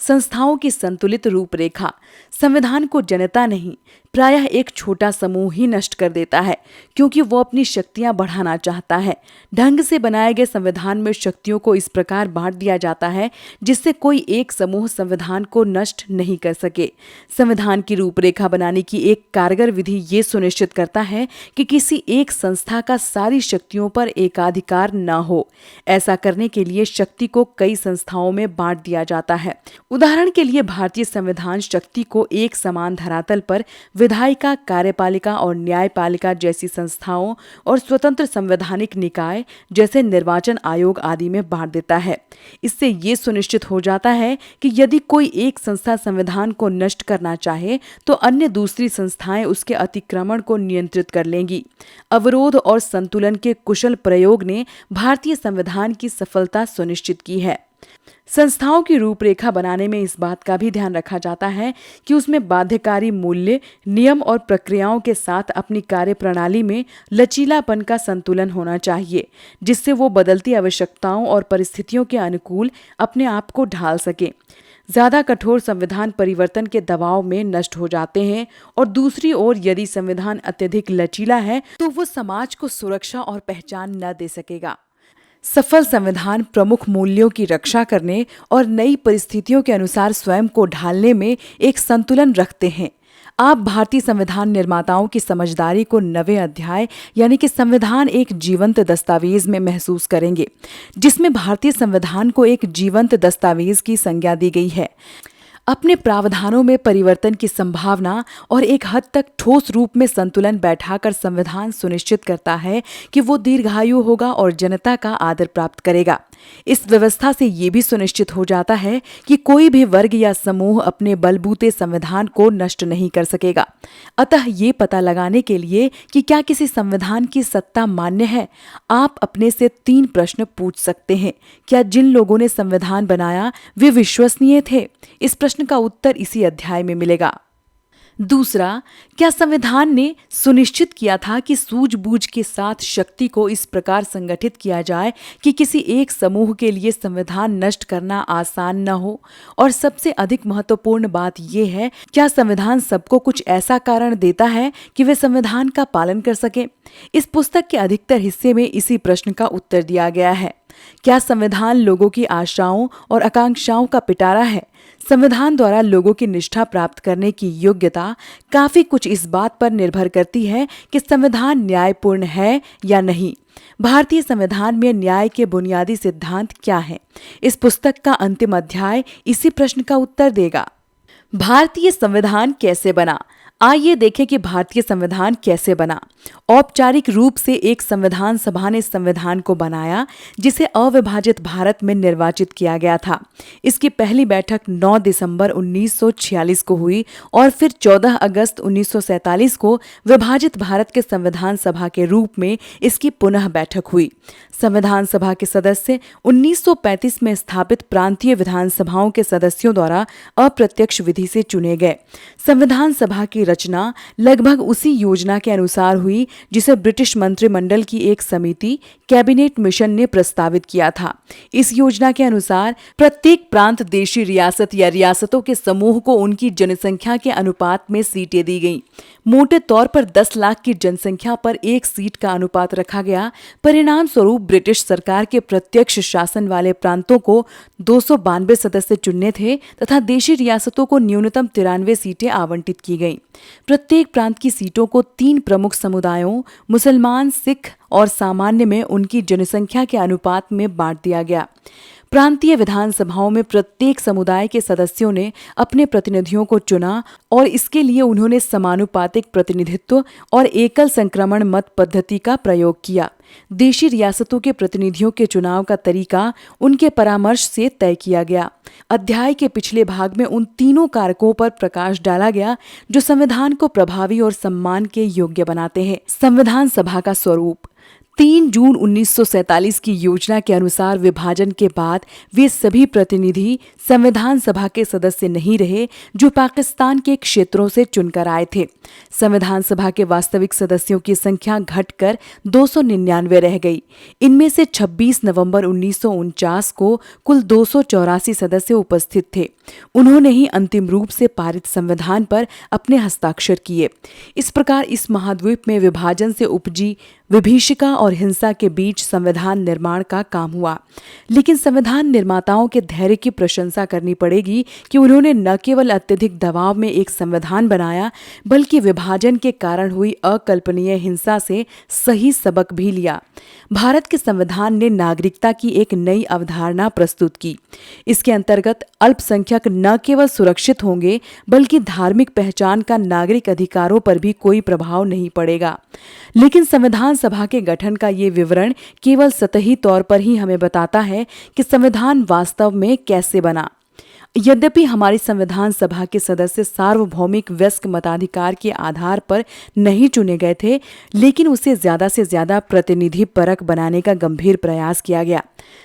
संस्थाओं की संतुलित रूपरेखा। संविधान को जनता नहीं, प्रायः एक छोटा समूह ही नष्ट कर देता है, क्योंकि वो अपनी शक्तियां बढ़ाना चाहता है। ढंग से बनाए गए संविधान में शक्तियों को इस प्रकार बांट दिया जाता है जिससे कोई एक समूह संविधान को नष्ट नहीं कर सके। संविधान की रूपरेखा बनाने की एक कारगर विधि ये सुनिश्चित करता है कि किसी एक संस्था का सारी शक्तियों पर एकाधिकार न हो। ऐसा करने के लिए शक्ति को कई संस्थाओं में बांट दिया जाता है। उदाहरण के लिए भारतीय संविधान शक्ति को एक समान धरातल पर विधायिका, कार्यपालिका और न्यायपालिका जैसी संस्थाओं और स्वतंत्र संवैधानिक निकाय जैसे निर्वाचन आयोग आदि में बांट देता है। इससे ये सुनिश्चित हो जाता है कि यदि कोई एक संस्था संविधान को नष्ट करना चाहे तो अन्य दूसरी संस्थाएं उसके अतिक्रमण को नियंत्रित कर लेंगी। अवरोध और संतुलन के कुशल प्रयोग ने भारतीय संविधान की सफलता सुनिश्चित की है। संस्थाओं की रूपरेखा बनाने में इस बात का भी ध्यान रखा जाता है कि उसमें बाध्यकारी मूल्य, नियम और प्रक्रियाओं के साथ अपनी कार्यप्रणाली में लचीलापन का संतुलन होना चाहिए, जिससे वो बदलती आवश्यकताओं और परिस्थितियों के अनुकूल अपने आप को ढाल सके। ज्यादा कठोर संविधान परिवर्तन के दबाव में नष्ट हो जाते हैं और दूसरी ओर यदि संविधान अत्यधिक लचीला है तो वो समाज को सुरक्षा और पहचान न दे सकेगा। सफल संविधान प्रमुख मूल्यों की रक्षा करने और नई परिस्थितियों के अनुसार स्वयं को ढालने में एक संतुलन रखते हैं। आप भारतीय संविधान निर्माताओं की समझदारी को 9वें अध्याय यानी कि संविधान एक जीवंत दस्तावेज में महसूस करेंगे, जिसमें भारतीय संविधान को एक जीवंत दस्तावेज की संज्ञा दी गई है। अपने प्रावधानों में परिवर्तन की संभावना और एक हद तक ठोस रूप में संतुलन बैठाकर संविधान सुनिश्चित करता है कि वो दीर्घायु होगा और जनता का आदर प्राप्त करेगा। इस व्यवस्था से ये भी सुनिश्चित हो जाता है कि कोई भी वर्ग या समूह अपने बलबूते संविधान को नष्ट नहीं कर सकेगा। अतः ये पता लगाने के लिए कि क्या किसी संविधान की सत्ता मान्य है, आप अपने से 3 प्रश्न पूछ सकते हैं। क्या जिन लोगों ने संविधान बनाया वे विश्वसनीय थे? इस प्रश्न का उत्तर इसी अध्याय में मिलेगा। दूसरा, क्या संविधान ने सुनिश्चित किया था कि सूझबूझ के साथ शक्ति को इस प्रकार संगठित किया जाए कि किसी एक समूह के लिए संविधान नष्ट करना आसान न हो? और सबसे अधिक महत्वपूर्ण बात यह है, क्या संविधान सबको कुछ ऐसा कारण देता है कि वे संविधान का पालन कर सकें? इस पुस्तक के अधिकतर हिस्से में इसी प्रश्न का उत्तर दिया गया है। क्या संविधान लोगों की आशाओं और आकांक्षाओं का पिटारा है? संविधान द्वारा लोगों की निष्ठा प्राप्त करने की योग्यता काफी कुछ इस बात पर निर्भर करती है कि संविधान न्यायपूर्ण है या नहीं। भारतीय संविधान में न्याय के बुनियादी सिद्धांत क्या हैं? इस पुस्तक का अंतिम अध्याय इसी प्रश्न का उत्तर देगा। भारतीय संविधान कैसे बना? आइए देखें कि भारतीय संविधान कैसे बना। औपचारिक रूप से एक संविधान सभा ने संविधान को बनाया, जिसे अविभाजित भारत में निर्वाचित किया गया था। इसकी पहली बैठक 9 दिसंबर 1946 को हुई और फिर 14 अगस्त 1947 को विभाजित भारत के संविधान सभा के रूप में इसकी पुनः बैठक हुई। संविधान सभा के सदस्य 1935 में स्थापित प्रांतीय विधानसभाओं के सदस्यों द्वारा अप्रत्यक्ष विधि से चुने गए। संविधान सभा की रचना लगभग उसी योजना के अनुसार हुई जिसे ब्रिटिश मंत्रिमंडल की एक समिति कैबिनेट मिशन ने प्रस्तावित किया था। इस योजना के अनुसार प्रत्येक प्रांत देशी रियासत या रियासतों के समूह को उनकी जनसंख्या के अनुपात में सीटें दी गईं। मोटे तौर पर 10 लाख की जनसंख्या पर 1 सीट का अनुपात रखा गया। परिणाम स्वरूप ब्रिटिश सरकार के प्रत्यक्ष शासन वाले प्रांतों को 292 सदस्य चुनने थे तथा देशी रियासतों को न्यूनतम 93 सीटें आवंटित की गईं। प्रत्येक प्रांत की सीटों को 3 प्रमुख समुदायों मुसलमान, सिख और सामान्य में उनकी जनसंख्या के अनुपात में बांट दिया गया। प्रांतीय विधानसभाओं में प्रत्येक समुदाय के सदस्यों ने अपने प्रतिनिधियों को चुना और इसके लिए उन्होंने समानुपातिक प्रतिनिधित्व और एकल संक्रमण मत पद्धति का प्रयोग किया। देशी रियासतों के प्रतिनिधियों के चुनाव का तरीका उनके परामर्श से तय किया गया। अध्याय के पिछले भाग में उन तीनों कारकों पर प्रकाश डाला गया जो संविधान को प्रभावी और सम्मान के योग्य बनाते हैं। संविधान सभा का स्वरूप। 3 जून 1947 की योजना के अनुसार विभाजन के बाद वे सभी प्रतिनिधि संविधान सभा के सदस्य नहीं रहे जो पाकिस्तान के क्षेत्रों से चुनकर आए थे। संविधान सभा के वास्तविक सदस्यों की संख्या घटकर 299 रह गई। इनमें से 26 नवंबर 1949 को कुल 284 सदस्य उपस्थित थे। उन्होंने ही अंतिम रूप से पारित संविधान पर अपने हस्ताक्षर किए। इस प्रकार इस महाद्वीप में विभाजन से उपजी विभीषिका और हिंसा के बीच संविधान निर्माण का काम हुआ। लेकिन संविधान निर्माताओं के धैर्य की प्रशंसा करनी पड़ेगी कि उन्होंने न केवल अत्यधिक दबाव में एक संविधान बनाया, बल्कि विभाजन के कारण हुई अकल्पनीय हिंसा से सही सबक भी लिया। भारत के संविधान ने नागरिकता की एक नई अवधारणा प्रस्तुत की। इसके अंतर्गत अल्पसंख्यक न केवल सुरक्षित होंगे, बल्कि धार्मिक पहचान का नागरिक अधिकारों पर भी कोई प्रभाव नहीं पड़ेगा। लेकिन संविधान सभा के गठन का ये विवरण केवल सतही तौर पर ही हमें बताता है कि संविधान वास्तव में कैसे बना। यद्यपि हमारी संविधान सभा के सदस्य सार्वभौमिक वयस्क मताधिकार के आधार पर नहीं चुने गए थे, लेकिन उसे ज्यादा से ज्यादा प्रतिनिधि परक बनाने का गंभीर प्रयास किया गया।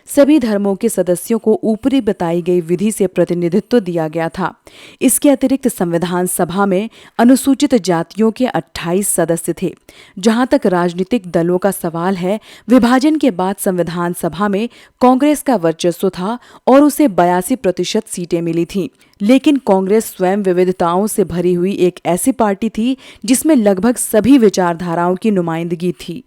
सभी धर्मों के सदस्यों को ऊपरी बताई गई विधि से प्रतिनिधित्व दिया गया था। इसके अतिरिक्त संविधान सभा में अनुसूचित जातियों के 28 सदस्य थे। जहां तक राजनीतिक दलों का सवाल है, विभाजन के बाद संविधान सभा में कांग्रेस का वर्चस्व था और उसे 82% सीटें मिली थीं। लेकिन कांग्रेस स्वयं विविधताओं से भरी हुई एक ऐसी पार्टी थी जिसमें लगभग सभी विचारधाराओं की नुमाइंदगी थी।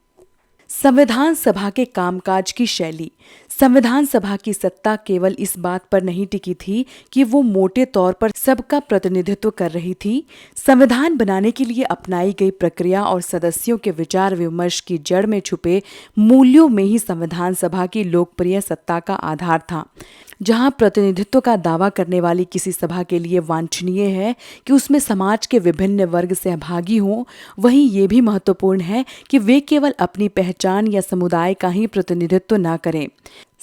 संविधान सभा के कामकाज की शैली। संविधान सभा की सत्ता केवल इस बात पर नहीं टिकी थी कि वो मोटे तौर पर सबका प्रतिनिधित्व कर रही थी। संविधान बनाने के लिए अपनाई गई प्रक्रिया और सदस्यों के विचार विमर्श की जड़ में छुपे मूल्यों में ही संविधान सभा की लोकप्रिय सत्ता का आधार था। जहां प्रतिनिधित्व का दावा करने वाली किसी सभा के लिए वांछनीय है कि उसमें समाज के विभिन्न वर्ग सहभागी हों, वहीं ये भी महत्वपूर्ण है कि वे केवल अपनी पहचान या समुदाय का ही प्रतिनिधित्व न करें।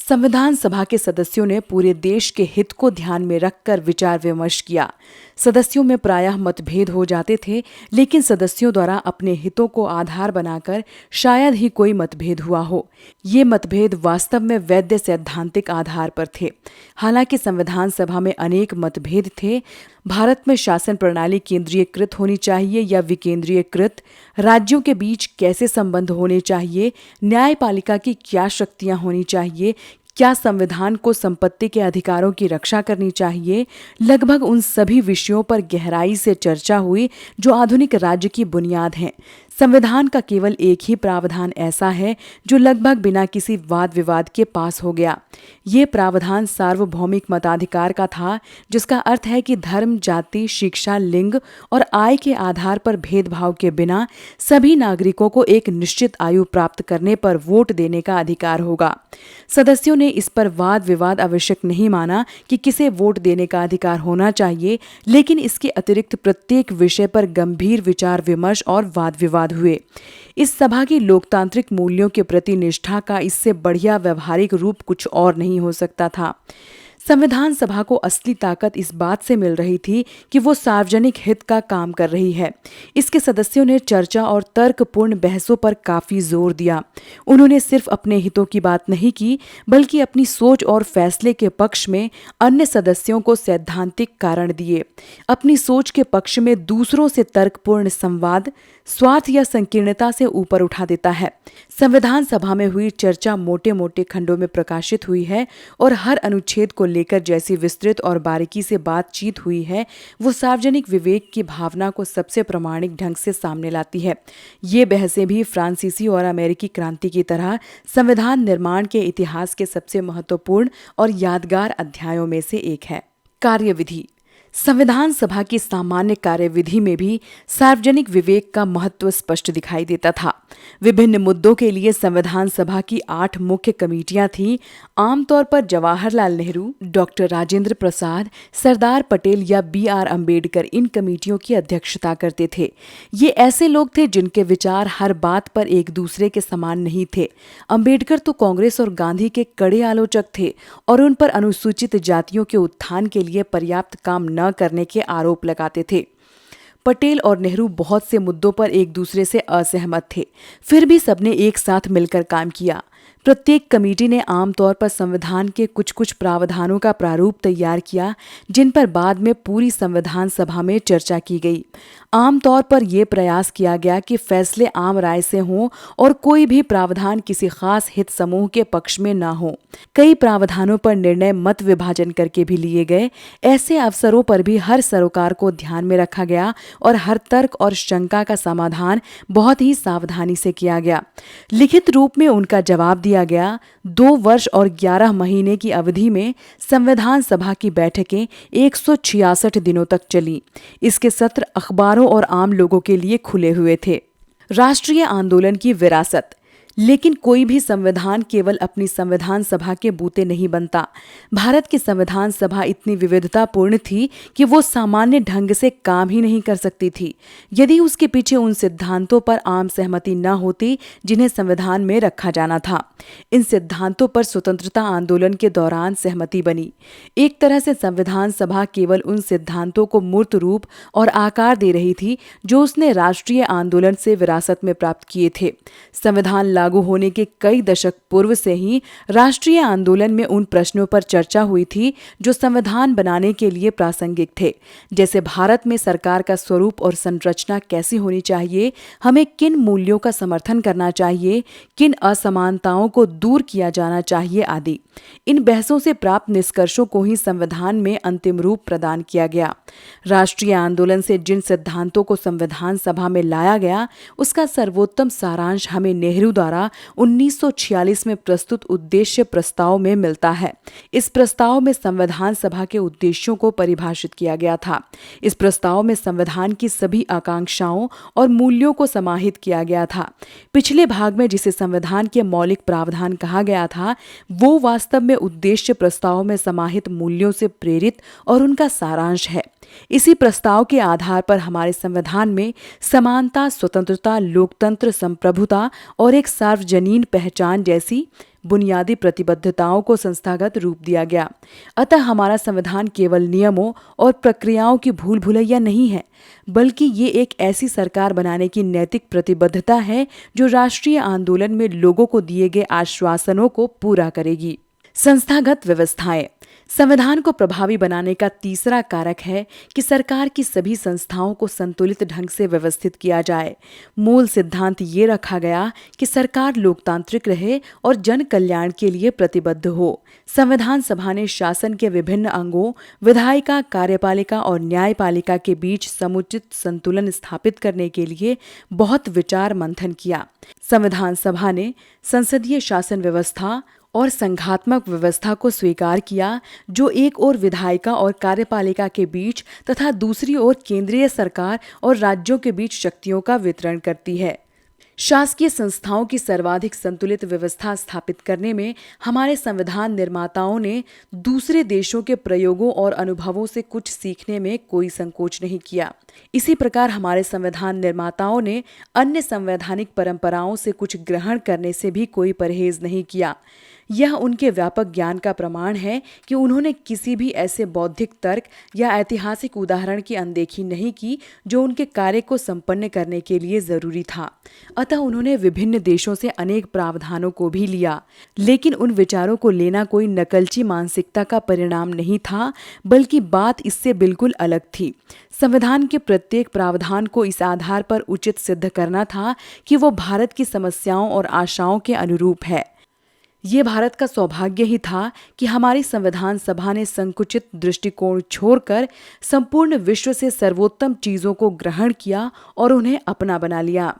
संविधान सभा के सदस्यों ने पूरे देश के हित को ध्यान में रखकर विचार विमर्श किया। सदस्यों में प्रायः मतभेद हो जाते थे, लेकिन सदस्यों द्वारा अपने हितों को आधार बनाकर शायद ही कोई मतभेद हुआ हो। ये मतभेद वास्तव में वैध सैद्धांतिक आधार पर थे। हालांकि संविधान सभा में अनेक मतभेद थे। भारत में शासन प्रणाली केंद्रीयकृत होनी चाहिए या विकेंद्रीयकृत, राज्यों के बीच कैसे संबंध होने चाहिए, न्यायपालिका की क्या शक्तियां होनी चाहिए, क्या संविधान को संपत्ति के अधिकारों की रक्षा करनी चाहिए, लगभग उन सभी विषयों पर गहराई से चर्चा हुई जो आधुनिक राज्य की बुनियाद हैं। संविधान का केवल एक ही प्रावधान ऐसा है जो लगभग बिना किसी वाद विवाद के पास हो गया। ये प्रावधान सार्वभौमिक मताधिकार का था, जिसका अर्थ है कि धर्म, जाति, शिक्षा, लिंग और आय के आधार पर भेदभाव के बिना सभी नागरिकों को एक निश्चित आयु प्राप्त करने पर वोट देने का अधिकार होगा। सदस्यों ने इस पर वाद विवाद आवश्यक नहीं माना कि किसे वोट देने का अधिकार होना चाहिए, लेकिन इसके अतिरिक्त प्रत्येक विषय पर गंभीर विचार विमर्श और वाद विवाद हुए। इस सभा की लोकतांत्रिक मूल्यों के प्रति निष्ठा का इससे बढ़िया व्यवहारिक रूप कुछ और नहीं हो सकता था। संविधान सभा को असली ताकत इस बात से मिल रही थी कि वो सार्वजनिक हित का काम कर रही है। इसके सदस्यों ने चर्चा और तर्कपूर्ण बहसों पर काफी जोर दिया। उन्होंने सिर्फ अपने हितों की बात नहीं की, बल्कि अपनी सोच और फैसले के पक्ष में अन्य सदस्यों को सैद्धांतिक कारण दिए। अपनी सोच के पक्ष में दूसरों से तर्कपूर्ण संवाद स्वार्थ या संकीर्णता से ऊपर उठा देता है। संविधान सभा में हुई चर्चा मोटे मोटे खंडों में प्रकाशित हुई है और हर अनुच्छेद को लेकर जैसी विस्तृत और बारीकी से बातचीत हुई है, वो सार्वजनिक विवेक की भावना को सबसे प्रामाणिक ढंग से सामने लाती है। ये बहसें भी फ्रांसीसी और अमेरिकी क्रांति की तरह संविधान निर्माण के इतिहास के सबसे महत्वपूर्ण और यादगार अध्यायों में से एक है। कार्यविधि। संविधान सभा की सामान्य कार्यविधि में भी सार्वजनिक विवेक का महत्व स्पष्ट दिखाई देता था। विभिन्न मुद्दों के लिए संविधान सभा की 8 मुख्य कमेटियां थीं। आमतौर पर जवाहरलाल नेहरू, डॉक्टर राजेंद्र प्रसाद, सरदार पटेल या B.R. अम्बेडकर इन कमेटियों की अध्यक्षता करते थे। ये ऐसे लोग थे जिनके विचार हर बात पर एक दूसरे के समान नहीं थे। अम्बेडकर तो कांग्रेस और गांधी के कड़े आलोचक थे और उन पर अनुसूचित जातियों के उत्थान के लिए पर्याप्त काम न करने के आरोप लगाते थे। पटेल और नेहरू बहुत से मुद्दों पर एक दूसरे से असहमत थे, फिर भी सबने एक साथ मिलकर काम किया। प्रत्येक कमेटी ने आमतौर पर संविधान के कुछ कुछ प्रावधानों का प्रारूप तैयार किया, जिन पर बाद में पूरी संविधान सभा में चर्चा की गई। आमतौर पर यह प्रयास किया गया कि फैसले आम राय से हों और कोई भी प्रावधान किसी खास हित समूह के पक्ष में न हो। कई प्रावधानों पर निर्णय मत विभाजन करके भी लिए गए। ऐसे अवसरों पर भी हर सरोकार को ध्यान में रखा गया और हर तर्क और शंका का समाधान बहुत ही सावधानी से किया गया। लिखित रूप में उनका जवाब दिया गया। 2 वर्ष और 11 महीने की अवधि में संविधान सभा की बैठकें 166 दिनों तक चली। इसके सत्र अखबारों और आम लोगों के लिए खुले हुए थे। राष्ट्रीय आंदोलन की विरासत। लेकिन कोई भी संविधान केवल अपनी संविधान सभा के बूते नहीं बनता। भारत की संविधान सभा इतनी विविधतापूर्ण थी कि वो सामान्य ढंग से काम ही नहीं कर सकती थी यदि उसके पीछे उन सिद्धांतों पर आम सहमति न होती जिन्हें संविधान में रखा जाना था। इन सिद्धांतों पर स्वतंत्रता आंदोलन के दौरान सहमति बनी। एक तरह से संविधान सभा केवल उन सिद्धांतों को मूर्त रूप और आकार दे रही थी जो उसने राष्ट्रीय आंदोलन से विरासत में प्राप्त किए थे। संविधान लागू होने के कई दशक पूर्व से ही राष्ट्रीय आंदोलन में उन प्रश्नों पर चर्चा हुई थी जो संविधान बनाने के लिए प्रासंगिक थे, जैसे भारत में सरकार का स्वरूप और संरचना कैसी होनी चाहिए, हमें किन मूल्यों का समर्थन करना चाहिए, किन असमानताओं को दूर किया जाना चाहिए आदि। इन बहसों से प्राप्त निष्कर्षों को ही संविधान में अंतिम रूप प्रदान किया गया। राष्ट्रीय आंदोलन से जिन सिद्धांतों को संविधान सभा में लाया गया, उसका सर्वोत्तम सारांश हमें नेहरू द्वारा 1946 में प्रस्तुत उद्देश्य प्रस्ताव में मिलता है। इस प्रस्ताव में संविधान सभा के उद्देश्यों को परिभाषित किया गया था। इस प्रस्ताव में संविधान की सभी आकांक्षाओं और मूल्यों को समाहित किया गया था। पिछले भाग में जिसे संविधान के मौलिक प्रावधान कहा गया था, वो वास्तव में उद्देश्य प्रस्ताव में समाहित मूल्यों से प्रेरित और उनका सारांश है। इसी प्रस्ताव के आधार पर हमारे संविधान में समानता, स्वतंत्रता, लोकतंत्र, संप्रभुता और एक सार्वजनीन पहचान जैसी बुनियादी प्रतिबद्धताओं को संस्थागत रूप दिया गया। अतः हमारा संविधान केवल नियमों और प्रक्रियाओं की भूल भुलैया नहीं है, बल्कि ये एक ऐसी सरकार बनाने की नैतिक प्रतिबद्धता है जो राष्ट्रीय आंदोलन में लोगों को दिए गए आश्वासनों को पूरा करेगी। संस्थागत व्यवस्थाएं। संविधान को प्रभावी बनाने का तीसरा कारक है कि सरकार की सभी संस्थाओं को संतुलित ढंग से व्यवस्थित किया जाए। मूल सिद्धांत ये रखा गया कि सरकार लोकतांत्रिक रहे और जन कल्याण के लिए प्रतिबद्ध हो। संविधान सभा ने शासन के विभिन्न अंगों, विधायिका, कार्यपालिका और न्यायपालिका के बीच समुचित संतुलन स्थापित करने के लिए बहुत विचार मंथन किया। संविधान सभा ने संसदीय शासन व्यवस्था और संघात्मक व्यवस्था को स्वीकार किया, जो एक ओर विधायिका और कार्यपालिका के बीच तथा दूसरी ओर केंद्रीय सरकार और राज्यों के बीच शक्तियों का वितरण करती है। शासकीय संस्थाओं की सर्वाधिक संतुलित व्यवस्था स्थापित करने में हमारे संविधान निर्माताओं ने दूसरे देशों के प्रयोगों और अनुभवों से कुछ सीखने में कोई संकोच नहीं किया। इसी प्रकार हमारे संविधान निर्माताओं ने अन्य संवैधानिक परंपराओं से कुछ ग्रहण करने से भी कोई परहेज नहीं किया। यह उनके व्यापक ज्ञान का प्रमाण है कि उन्होंने किसी भी ऐसे बौद्धिक तर्क या ऐतिहासिक उदाहरण की अनदेखी नहीं की जो उनके कार्य को संपन्न करने के लिए जरूरी था। अतः उन्होंने विभिन्न देशों से अनेक प्रावधानों को भी लिया, लेकिन उन विचारों को लेना कोई नकलची मानसिकता का परिणाम नहीं था, बल्कि बात इससे बिल्कुल अलग थी। संविधान के प्रत्येक प्रावधान को इस आधार पर उचित सिद्ध करना था कि वो भारत की समस्याओं और आशाओं के अनुरूप है। ये भारत का सौभाग्य ही था कि हमारी संविधान सभा ने संकुचित दृष्टिकोण छोड़कर संपूर्ण विश्व से सर्वोत्तम चीजों को ग्रहण किया और उन्हें अपना बना लिया।